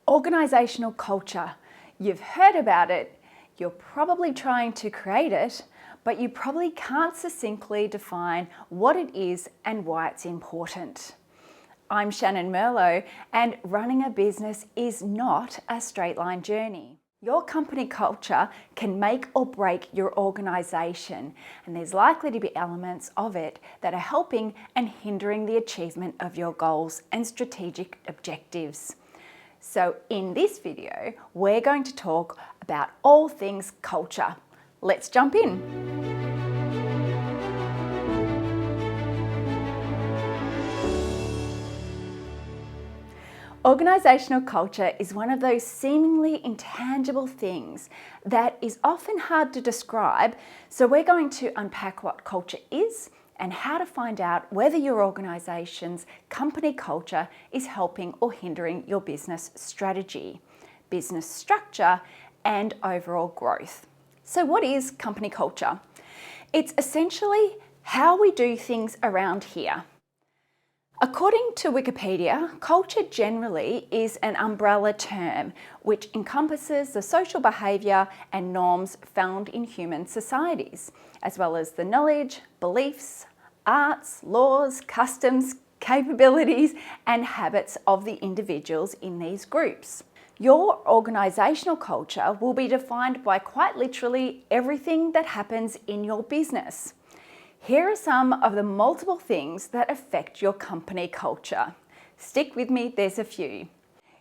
Organisational culture. You've heard about it, you're probably trying to create it, but you probably can't succinctly define what it is and why it's important. I'm Shannon Merlot, and running a business is not a straight line journey. Your company culture can make or break your organisation, and there's likely to be elements of it that are helping and hindering the achievement of your goals and strategic objectives. So in this video, we're going to talk about all things culture. Let's jump in. Organisational culture is one of those seemingly intangible things that is often hard to describe, so we're going to unpack what culture is and how to find out whether your organisation's company culture is helping or hindering your business strategy, business structure, and overall growth. So what is company culture? It's essentially how we do things around here. According to Wikipedia, culture generally is an umbrella term which encompasses the social behaviour and norms found in human societies, as well as the knowledge, beliefs, arts, laws, customs, capabilities, and habits of the individuals in these groups. Your organisational culture will be defined by quite literally everything that happens in your business. Here are some of the multiple things that affect your company culture. Stick with me, there's a few.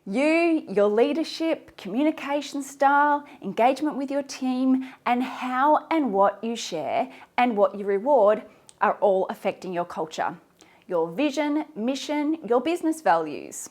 You, your leadership, communication style, engagement with your team, and how and what you share and what you reward are all affecting your culture. Your vision, mission, your business values.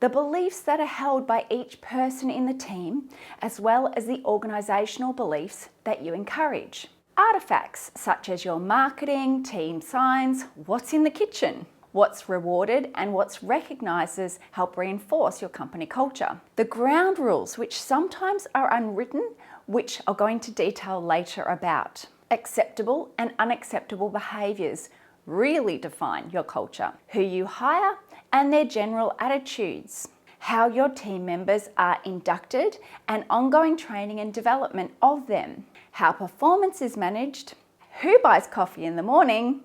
The beliefs that are held by each person in the team, as well as the organisational beliefs that you encourage. Artifacts such as your marketing, team signs, what's in the kitchen, what's rewarded and what's recognised help reinforce your company culture. The ground rules, which sometimes are unwritten, which I'm going to detail later about. Acceptable and unacceptable behaviours really define your culture. Who you hire and their general attitudes. How your team members are inducted and ongoing training and development of them. How performance is managed, who buys coffee in the morning,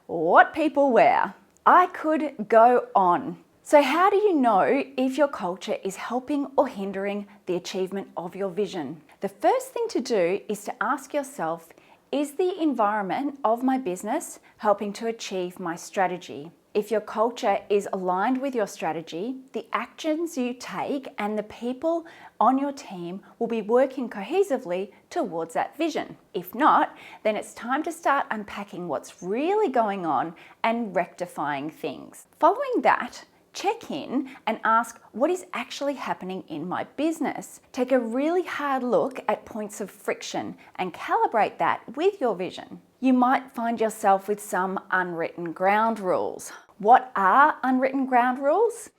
what people wear. I could go on. So how do you know if your culture is helping or hindering the achievement of your vision? The first thing to do is to ask yourself, is the environment of my business helping to achieve my strategy? If your culture is aligned with your strategy, the actions you take and the people on your team will be working cohesively towards that vision. If not, then it's time to start unpacking what's really going on and rectifying things. Following that, check in and ask what is actually happening in my business. Take a really hard look at points of friction and calibrate that with your vision. You might find yourself with some unwritten ground rules. What are unwritten ground rules?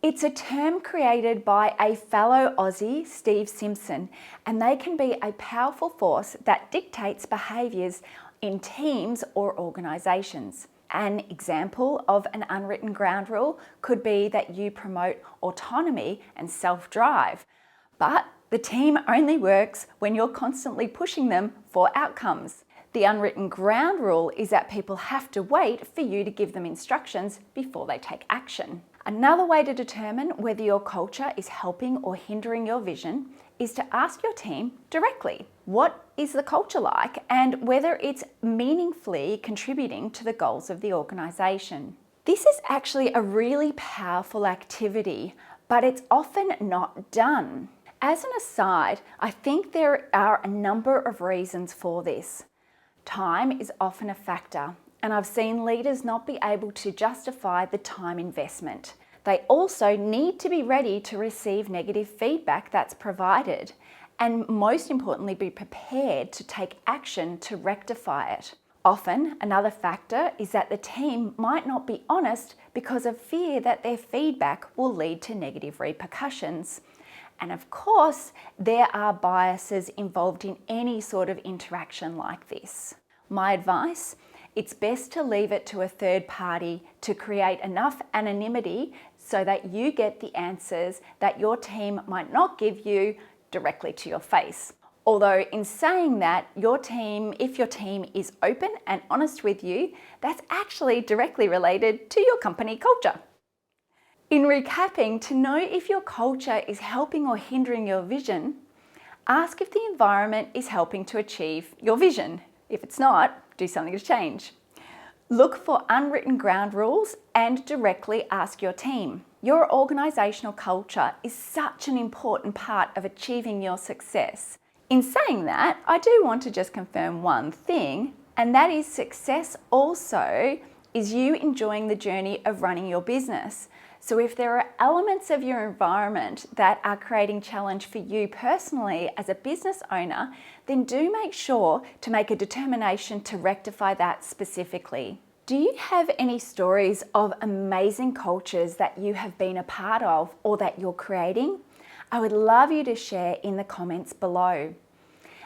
It's a term created by a fellow Aussie, Steve Simpson, and they can be a powerful force that dictates behaviours in teams or organisations. An example of an unwritten ground rule could be that you promote autonomy and self-drive, but the team only works when you're constantly pushing them for outcomes. The unwritten ground rule is that people have to wait for you to give them instructions before they take action. Another way to determine whether your culture is helping or hindering your vision is to ask your team directly, what is the culture like and whether it's meaningfully contributing to the goals of the organisation. This is actually a really powerful activity, but it's often not done. As an aside, I think there are a number of reasons for this. Time is often a factor, and I've seen leaders not be able to justify the time investment. They also need to be ready to receive negative feedback that's provided, and most importantly, be prepared to take action to rectify it. Often, another factor is that the team might not be honest because of fear that their feedback will lead to negative repercussions. And of course, there are biases involved in any sort of interaction like this. My advice it's best to leave it to a third party to create enough anonymity so that you get the answers that your team might not give you directly to your face. Although in saying that, if your team is open and honest with you, that's actually directly related to your company culture. In recapping, to know if your culture is helping or hindering your vision, ask if the environment is helping to achieve your vision. If it's not, do something to change. Look for unwritten ground rules and directly ask your team. Your organisational culture is such an important part of achieving your success. In saying that, I do want to just confirm one thing, and that is success also is you enjoying the journey of running your business. So if there are elements of your environment that are creating challenge for you personally as a business owner, then do make sure to make a determination to rectify that specifically. Do you have any stories of amazing cultures that you have been a part of or that you're creating? I would love you to share in the comments below.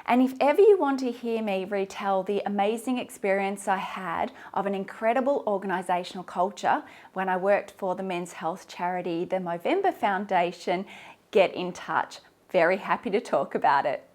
And if ever you want to hear me retell the amazing experience I had of an incredible organisational culture when I worked for the men's health charity, the Movember Foundation, get in touch. Very happy to talk about it.